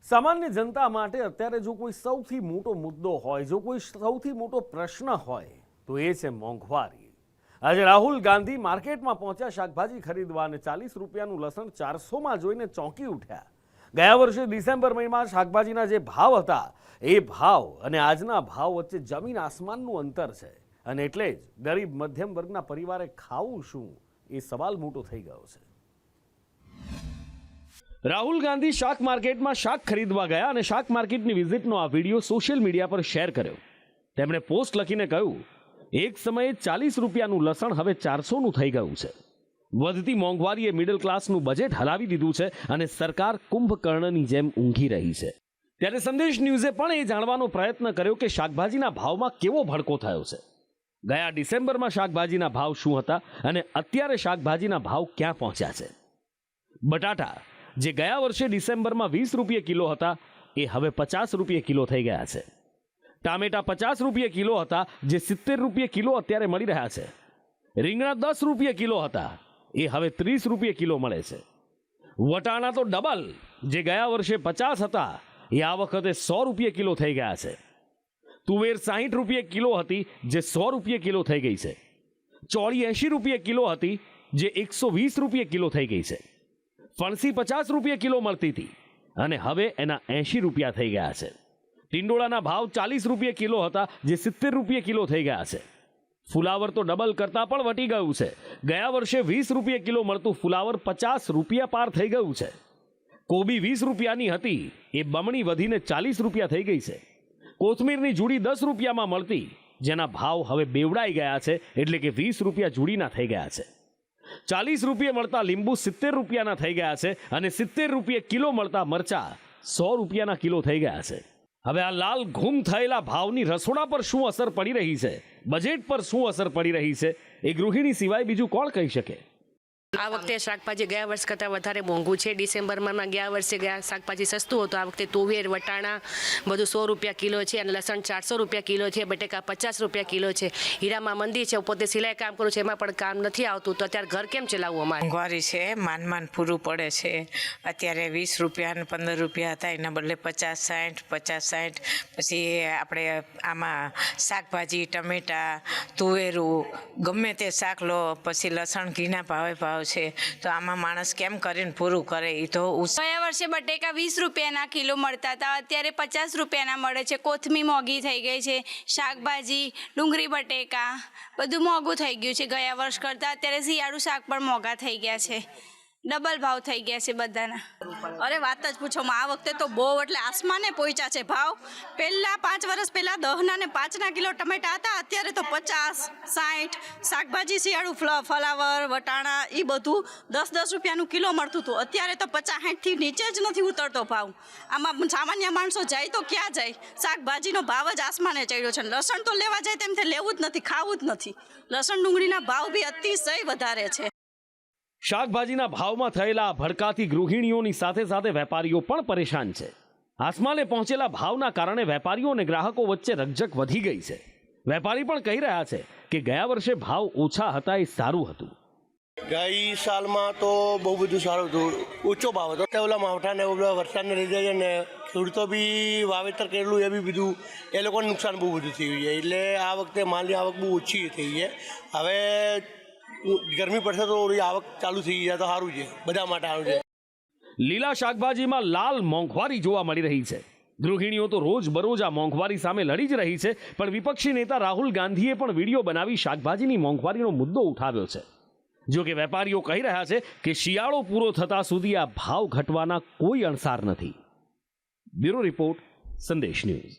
સામાન્ય જનતા માટે અત્યારે જો કોઈ સૌથી મોટો મુદ્દો હોય, જો કોઈ સૌથી મોટો પ્રશ્ન હોય તો એ છે મોંઘવારી। આજે રાહુલ ગાંધી માર્કેટમાં પહોંચ્યા શાકભાજી ખરીદવા અને 40 રૂપિયાનું લસણ 400માં જોઈને ચોંકી ઉઠ્યા। ગયા વર્ષે ડિસેમ્બર મહિનામાં શાકભાજીના જે ભાવ હતા એ ભાવ અને આજના ભાવ વચ્ચે જમીન આસમાનનું અંતર છે અને એટલે જ ગરીબ મધ્યમ વર્ગના પરિવારે ખાવું શું એ સવાલ મોટો થઈ ગયો છે। રાહુલ ગાંધી શાક માર્કેટમાં શાક ખરીદવા ગયા અને શાક માર્કેટની વિઝિટનો આ વિડીયો સોશિયલ મીડિયા પર શેર કર્યો। તેમણે પોસ્ટ લખીને કહ્યું, એક સમયે 40 રૂપિયાનું લસણ હવે 400નું થઈ ગયું છે। વધતી મોંઘવારીએ મિડલ ક્લાસનું બજેટ હલાવી દીધું છે અને સરકાર કુંભકર્ણની જેમ ઊંઘી રહી છે। ત્યારે સંદેશ ન્યૂઝે પણ એ જાણવાનો પ્રયત્ન કર્યો કે શાકભાજીના ભાવમાં કેવો ભડકો થયો છે। ગયા ડિસેમ્બરમાં શાકભાજીના ભાવ શું હતા અને અત્યારે શાકભાજીના ભાવ ક્યાં પહોંચ્યા છે। બટાટા જે ગયા વર્ષે ડિસેમ્બરમાં 20 રૂપિયા કિલો હતા એ હવે 50 રૂપિયા કિલો થઈ ગયા છે। ટામેટા 50 રૂપિયા કિલો હતા જે 70 રૂપિયા કિલો અત્યારે મળી રહ્યા છે। રીંગણા 10 રૂપિયા કિલો હતા એ હવે 30 રૂપિયા કિલો મળે છે। વટાણા તો ડબલ, જે ગયા વર્ષે 50 હતા એ આ વખતે 100 રૂપિયા કિલો થઈ ગયા છે। તુવેર 60 રૂપિયા કિલો હતી જે 100 રૂપિયા કિલો થઈ ગઈ છે। ચોળી 80 રૂપિયા કિલો હતી જે 120 રૂપિયા કિલો થઈ ગઈ છે। ફણસી 50 રૂપિયા કિલો મળતી હતી અને હવે એના 80 રૂપિયા થઈ ગયા છે। ટિંડોળાના ભાવ 40 રૂપિયા કિલો હતા જે 70 રૂપિયા કિલો થઈ ગયા છે। ફુલાવર તો ડબલ કરતાં પણ વટી ગયું છે। ગયા વર્ષે 20 રૂપિયા કિલો મળતું ફુલાવર 50 રૂપિયા પાર થઈ ગયું છે। કોબી 20 રૂપિયાની હતી એ બમણી વધીને 40 રૂપિયા થઈ ગઈ છે। કોથમીરની જુડી 10 રૂપિયામાં મળતી જેના ભાવ હવે બેવડાઈ ગયા છે, એટલે કે 20 રૂપિયા જુડીના થઈ ગયા છે। 40 રૂપિયા મળતા લીંબુ 70 રૂપિયાના થઈ ગયા છે અને 70 રૂપિયા કિલો મળતા મરચા 100 રૂપિયાના કિલો થઈ ગયા છે। હવે આ લાલ ઘૂમ થયેલા ભાવની રસોડા પર શું અસર પડી રહી છે, બજેટ પર શું અસર પડી રહી છે, એ ગૃહિણી સિવાય બીજું કોણ કહી શકે। આ વખતે શાકભાજી ગયા વર્ષ કરતાં વધારે મોંઘું છે। ડિસેમ્બરમાં ગયા વર્ષે શાકભાજી સસ્તું હતું, આ વખતે તુવેર વટાણા બધું 100 રૂપિયા કિલો છે અને લસણ 400 રૂપિયા કિલો છે। બટેકા 50 રૂપિયા કિલો છે। હીરામાં મંદી છે, પોતે સિલાઈ કામ કરું છું એમાં પણ કામ નથી આવતું, તો અત્યારે ઘર કેમ ચલાવવું અમારે? મોંઘવારી છે, માન પૂરું પડે છે। અત્યારે 20 રૂપિયા અને 15 રૂપિયા હતા એના બદલે 50 60 પછી આપણે આમાં શાકભાજી ટમેટા તુવેરું ગમે તે શાક લો, પછી લસણ ઘીના ભાવ છે, તો આમાં માણસ કેમ કરીને પૂરું કરે? એ તો ગયા વર્ષે બટેકા 20 રૂપિયાના કિલો મળતા હતા, અત્યારે 50 રૂપિયાના મળે છે। કોથમીર મોંઘી થઈ ગઈ છે, શાકભાજી ડુંગળી બટેકા બધું મોંઘું થઈ ગયું છે ગયા વર્ષ કરતાં। અત્યારે શિયાળુ શાક પણ મોંઘા થઈ ગયા છે, ડબલ ભાવ થઈ ગયા છે બધાના। અરે વાત જ પૂછોમાં, આ વખતે તો બહુ એટલે આસમાને પહોંચ્યા છે ભાવ। પહેલાં 5 વર્ષ પહેલાં 10ના ને 5ના કિલો ટમેટા હતા, અત્યારે તો 50 60। શાકભાજી શિયાળુ ફલાવર વટાણા એ બધું 10 રૂપિયાનું કિલો મળતું હતું, અત્યારે તો 50 60થી નીચે જ નથી ઉતરતો ભાવ। આમાં સામાન્ય માણસો જાય તો ક્યાં જાય? શાકભાજીનો ભાવ જ આસમાને ચડ્યો છે। લસણ તો લેવા જાય તેમ તે લેવું જ નથી, ખાવું જ નથી। લસણ ડુંગળીના ભાવ બી અતિશય વધારે છે। શાકભાજીના ભાવમાં થયેલા ભડકાથી ગૃહિણીઓની સાથે સાથે વેપારીઓ પણ પરેશાન છે। આસમાને પહોંચેલા ભાવના કારણે વેપારીઓ અને ગ્રાહકો વચ્ચે રકઝક વધી ગઈ છે। વેપારી પણ કહી રહ્યા છે કે ગયા વર્ષે ભાવ ઓછા હતા એ સારું હતું। ગઈ સાલમાં તો બહુ બધું સારું હતું, ઊંચો ભાવ હતો। ઓલા માવઠાને વરસાદને લીધે છે ને ખેડૂતો બી વાવેતર કરેલું એ બી બધું એ લોકોને નુકસાન બહુ બધું થયું છે, એટલે આ વખતે માલની આવક બહુ ઓછી થઈ છે। હવે ગરમી પડશે તો આવક ચાલુ થઈ જાય તો સારું છે, બધા માટે સારું છે। લીલા શાકભાજીમાં લાલ મોંઘવારી જોવા મળી રહી છે। ગૃહિણીઓ તો રોજ બરોજ આ મોંઘવારી સામે લડી જ રહી છે, પણ વિપક્ષી નેતા રાહુલ ગાંધીએ પણ વિડીયો બનાવી શાકભાજીની મોંઘવારીનો મુદ્દો ઉઠાવ્યો છે। જો કે વેપારીઓ કહી રહ્યા છે કે શિયાળો પૂરો થતા સુધી આ ભાવ ઘટવાના કોઈ અણસાર નથી। બ્યુરો રિપોર્ટ, સંદેશ ન્યૂઝ।